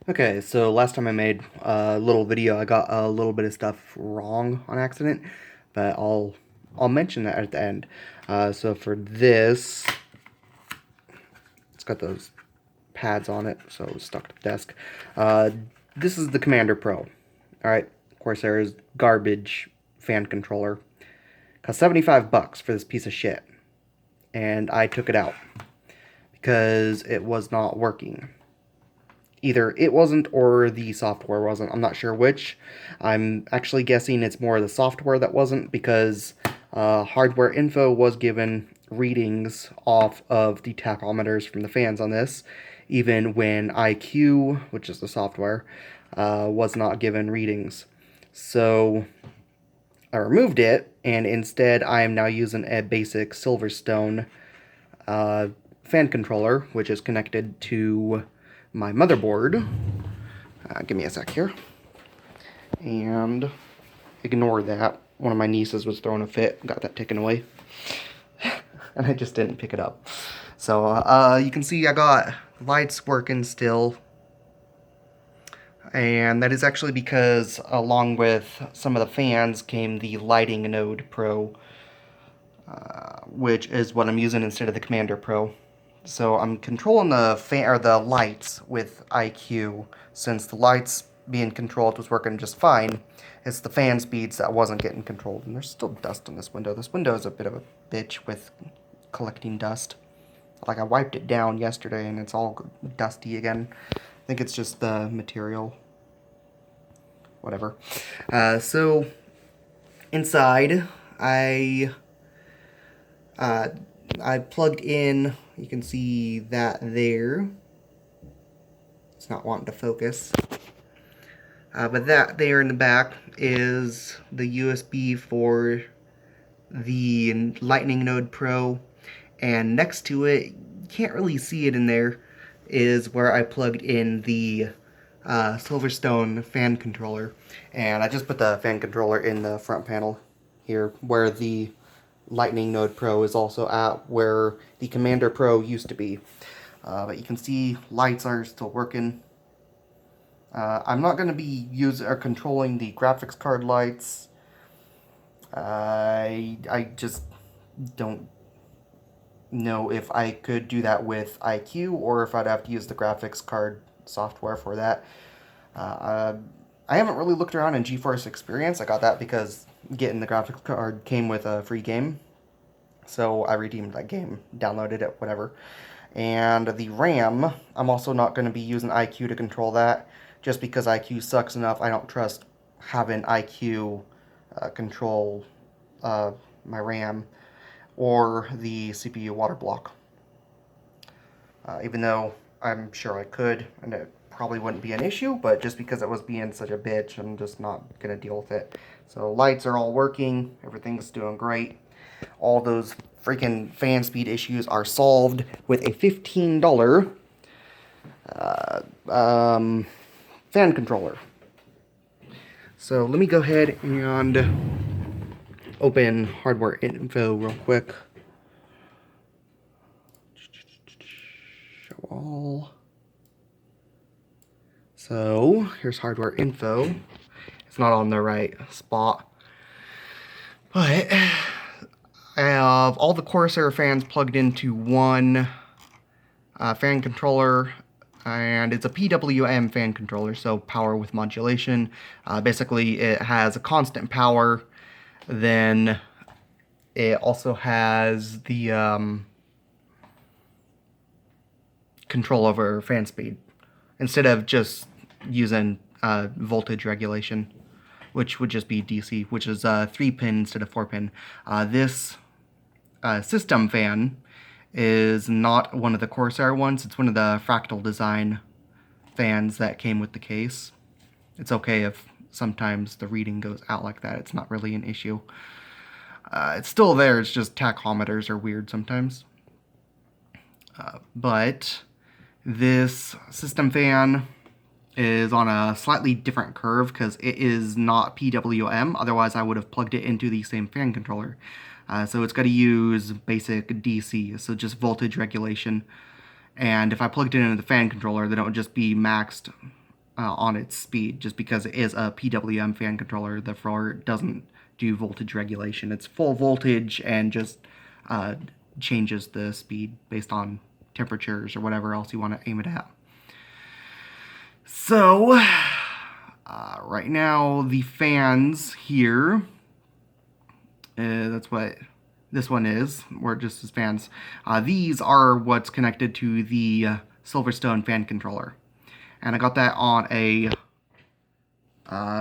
Okay, so last time I made a little video, I got a little bit of stuff wrong on accident, but I'll mention that at the end. So for this, it's got those pads on it, so it was stuck to the desk. This is the Commander Pro. All right, Corsair's garbage fan controller. Cost 75 bucks for this piece of shit, and I took it out because it was not working. Either it wasn't or the software wasn't. I'm not sure which. I'm actually guessing it's more the software that wasn't, because HWiNFO was given readings off of the tachometers from the fans on this, even when iCue, which is the software, was not given readings. So I removed it, and instead I am now using a basic SilverStone fan controller, which is connected to my motherboard. Give me a sec here. And ignore that. One of my nieces was throwing a fit, got that taken away. And I just didn't pick it up. So you can see I got lights working still. And that is actually because along with some of the fans came the lighting node Pro, which is what I'm using instead of the Commander Pro. So I'm controlling the fan or the lights with iCue, since the lights being controlled was working just fine. It's the fan speeds that wasn't getting controlled, and there's still dust on this window. This window is a bit of a bitch with collecting dust. Like, I wiped it down yesterday and it's all dusty again. I think it's just the material. Whatever. So inside, I plugged in, you can see that there. It's not wanting to focus. But that there in the back is the USB for the Lightning Node Pro. And next to it, you can't really see it in there, is where I plugged in the SilverStone fan controller. And I just put the fan controller in the front panel here, where the Lightning Node Pro is also at, where the Commander Pro used to be. But you can see lights are still working. I'm not going to be using or controlling the graphics card lights. I just don't know if I could do that with iCue, or if I'd have to use the graphics card software for that. I haven't really looked around in GeForce Experience. I got that because getting the graphics card came with a free game. So I redeemed that game, downloaded it, whatever. And the RAM, I'm also not going to be using iCue to control that, just because iCue sucks enough. I don't trust having iCue control my RAM or the CPU water block. Even though I'm sure I could, and it probably wouldn't be an issue, but just because it was being such a bitch, I'm just not going to deal with it. So lights are all working, everything's doing great. All those freaking fan speed issues are solved with a $15 fan controller. So let me go ahead and open HWiNFO real quick. Show all. So here's HWiNFO. It's not on the right spot, but I have all the Corsair fans plugged into one fan controller, and it's a PWM fan controller, so power with modulation. Basically, it has a constant power, then it also has the control over fan speed, instead of just using voltage regulation, which would just be DC, which is 3-pin instead of 4-pin. This system fan is not one of the Corsair ones. It's one of the Fractal Design fans that came with the case. It's okay if sometimes the reading goes out like that. It's not really an issue. It's still there. It's just tachometers are weird sometimes. But this system fan is on a slightly different curve because it is not PWM. Otherwise, I would have plugged it into the same fan controller. So it's got to use basic DC, so just voltage regulation. And if I plugged it into the fan controller, then it would just be maxed on its speed, just because it is a PWM fan controller. Therefore, it doesn't do voltage regulation. It's full voltage and just changes the speed based on temperatures or whatever else you want to aim it at. So, right now the fans here, that's what this one is, or just as fans. These are what's connected to the SilverStone fan controller. And I got that on a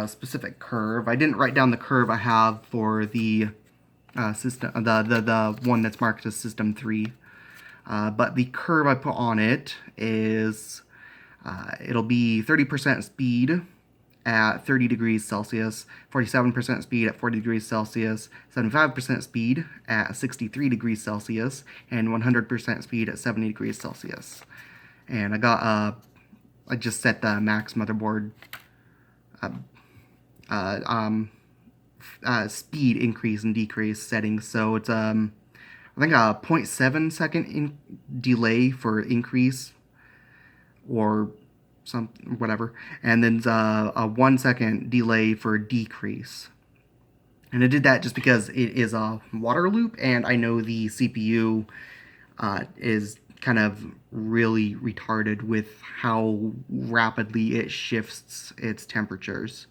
specific curve. I didn't write down the curve I have for the system, the one that's marked as System 3. But the curve I put on it is, it'll be 30% speed at 30 degrees Celsius, 47% speed at 40 degrees Celsius, 75% speed at 63 degrees Celsius, and 100% speed at 70 degrees Celsius. And I just set the max motherboard speed increase and decrease settings. So it's I think a 0.7 second delay for increase, or some whatever, and then a 1 second delay for decrease. And I did that just because it is a water loop, and I know the CPU is kind of really retarded with how rapidly it shifts its temperatures.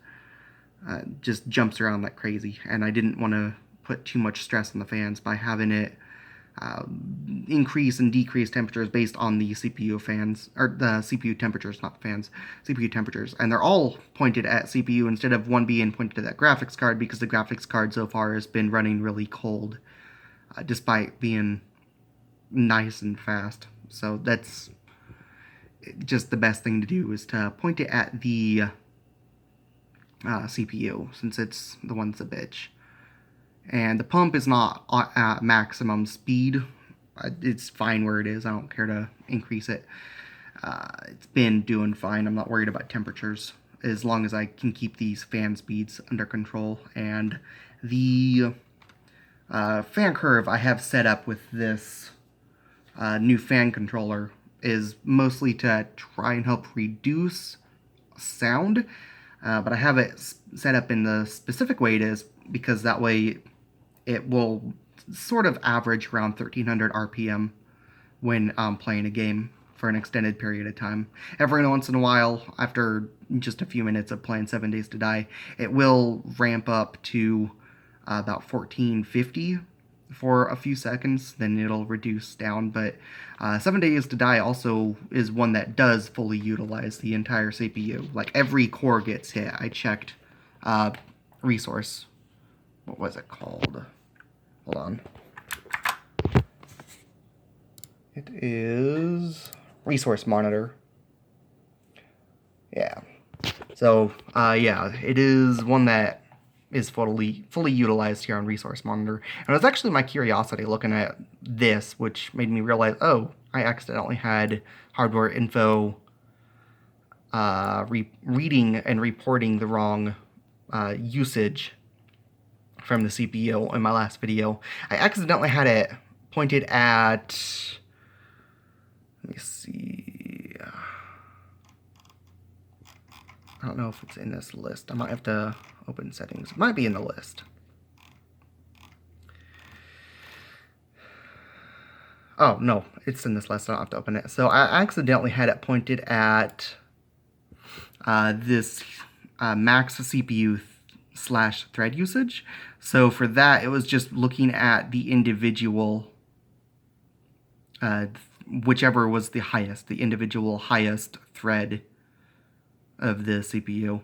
Just jumps around like crazy, and I didn't want to put too much stress on the fans by having it increase and decrease temperatures based on the CPU fans, or the CPU temperatures, not the fans, CPU temperatures. And they're all pointed at CPU instead of one being pointed to that graphics card, because the graphics card so far has been running really cold, despite being nice and fast. So that's just the best thing to do, is to point it at the CPU, since it's the one that's a bitch. And the pump is not at maximum speed. It's fine where it is. I don't care to increase it. It's been doing fine. I'm not worried about temperatures, as long as I can keep these fan speeds under control. And the fan curve I have set up with this new fan controller is mostly to try and help reduce sound. But I have it set up in the specific way it is, because that way it will sort of average around 1300 RPM when playing a game for an extended period of time. Every once in a while, after just a few minutes of playing 7 Days to Die, it will ramp up to about 1450 for a few seconds, then it'll reduce down. But 7 Days to Die also is one that does fully utilize the entire CPU. Like, every core gets hit. I checked resource. What was it called? Hold on. It is Resource Monitor. Yeah. So, yeah, it is one that is fully utilized here on Resource Monitor. And it was actually my curiosity looking at this, which made me realize, oh, I accidentally had HWiNFO reading and reporting the wrong usage from the CPU in my last video. I accidentally had it pointed at, let me see, I don't know if it's in this list. I might have to open settings. It might be in the list. Oh, no, it's in this list. I don't have to open it. So I accidentally had it pointed at this max CPU / thread usage. So for that, it was just looking at the individual, whichever was the highest, the individual highest thread of the CPU.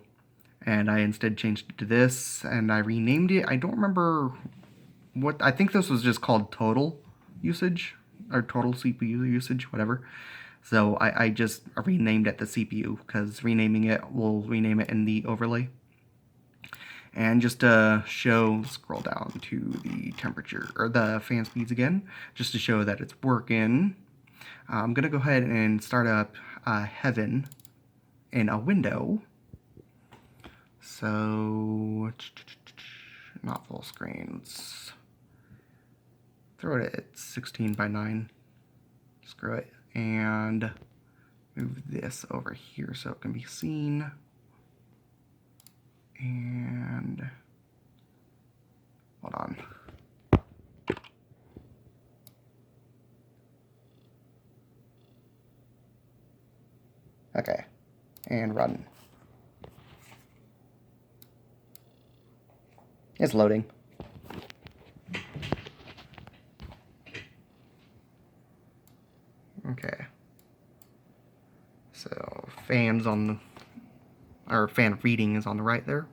And I instead changed it to this, and I renamed it. I don't remember what, I think this was just called total usage, or total CPU usage, whatever. So I just renamed it the CPU, because renaming it will rename it in the overlay. And just to show, scroll down to the temperature, or the fan speeds again, just to show that it's working. I'm going to go ahead and start up Heaven in a window. So, not full screen. Let's throw it at 16 by 9. Screw it. And move this over here so it can be seen. And hold on. Okay, and run. It's loading. Okay. So fans on the, or fan reading is on the right there.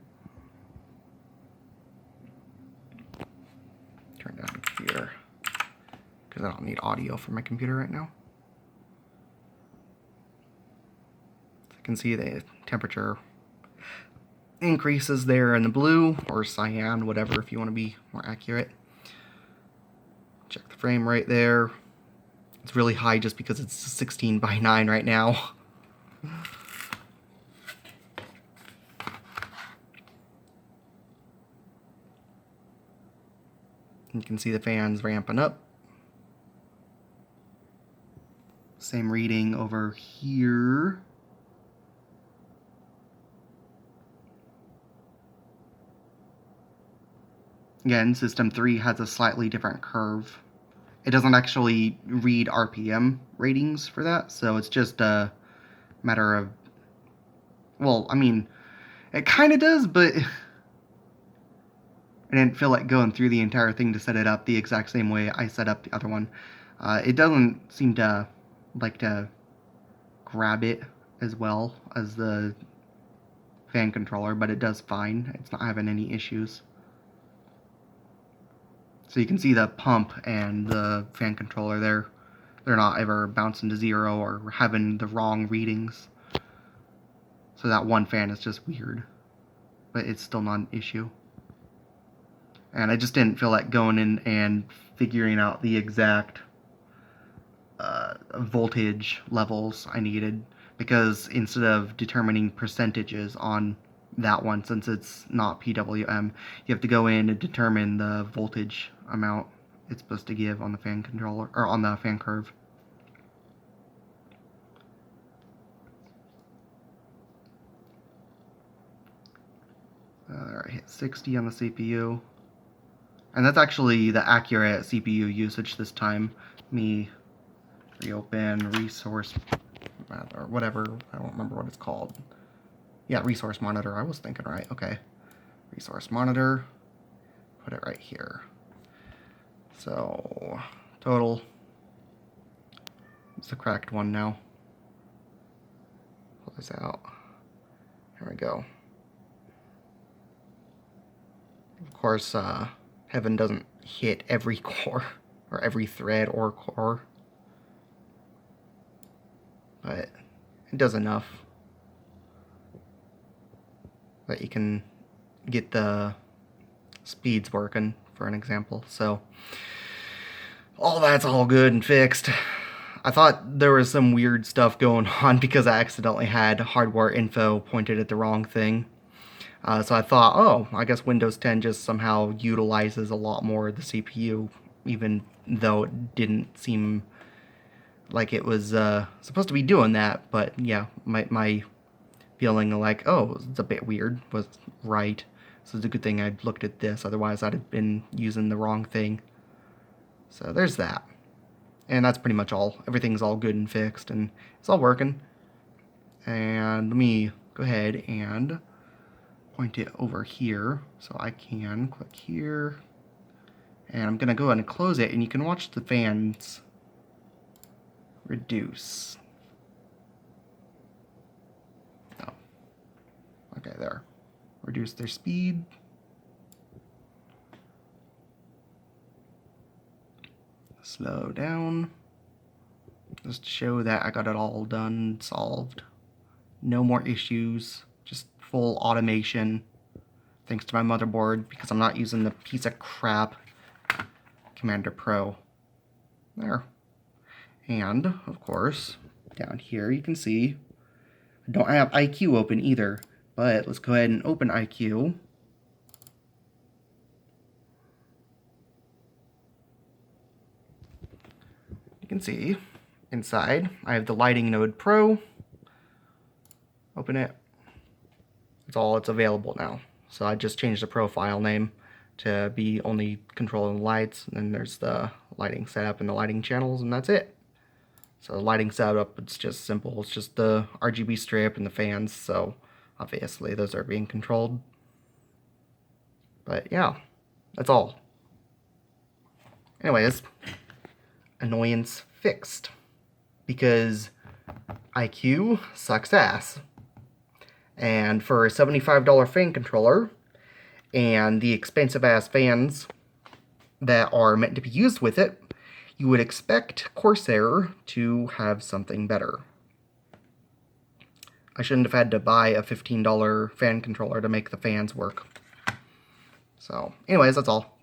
Turn down the computer because I don't need audio for my computer right now. So you can see the temperature increases there in the blue, or cyan, whatever, if you want to be more accurate. Check the frame rate there. It's really high just because it's 16:9 right now. You can see the fans ramping up. Same reading over here. Again, System 3 has a slightly different curve. It doesn't actually read RPM ratings for that, so it's just a matter of, well, I mean, it kind of does, but I didn't feel like going through the entire thing to set it up the exact same way I set up the other one. It doesn't seem to like to grab it as well as the fan controller, but it does fine. It's not having any issues. So you can see the pump and the fan controller there. They're not ever bouncing to 0 or having the wrong readings. So that one fan is just weird, but it's still not an issue. And I just didn't feel like going in and figuring out the exact voltage levels I needed, because instead of determining percentages on that one, since it's not PWM, you have to go in and determine the voltage amount it's supposed to give on the fan controller, or on the fan curve. Alright, hit 60 on the CPU. And that's actually the accurate CPU usage this time. Let me reopen resource, or whatever, I don't remember what it's called. Yeah, resource monitor, I was thinking right, okay. Resource monitor, put it right here. So, total, it's the correct one now. Pull this out, here we go. Of course, Heaven doesn't hit every core, or every thread or core, but it does enough that you can get the speeds working, for an example. So all that's all good and fixed. I thought there was some weird stuff going on because I accidentally had HWiNFO pointed at the wrong thing. So I thought, oh, I guess Windows 10 just somehow utilizes a lot more of the CPU, even though it didn't seem like it was supposed to be doing that. But yeah, my feeling like, oh, it's a bit weird was right. So it's a good thing I looked at this, otherwise I'd have been using the wrong thing. So there's that. And that's pretty much all. Everything's all good and fixed, and it's all working. And let me go ahead and point it over here so I can click here. And I'm going to go ahead and close it, and you can watch the fans reduce. Oh. Okay, there. Reduce their speed. Slow down. Just to show that I got it all done, solved. No more issues. Just full automation. Thanks to my motherboard, because I'm not using the piece of crap Commander Pro. There. And, of course, down here you can see I don't have iCue open either. But let's go ahead and open iCue. You can see inside I have the Lighting Node Pro, Open it. That's all it's available now. So I just changed the profile name to be only controlling the lights, and then there's the lighting setup and the lighting channels, and that's it. So the lighting setup, it's just simple. It's just the RGB strip and the fans, so obviously those are being controlled. But yeah, that's all. Anyways, annoyance fixed. Because iCue sucks ass. And for a $75 fan controller, and the expensive ass fans that are meant to be used with it, you would expect Corsair to have something better. I shouldn't have had to buy a $15 fan controller to make the fans work. So, anyways, that's all.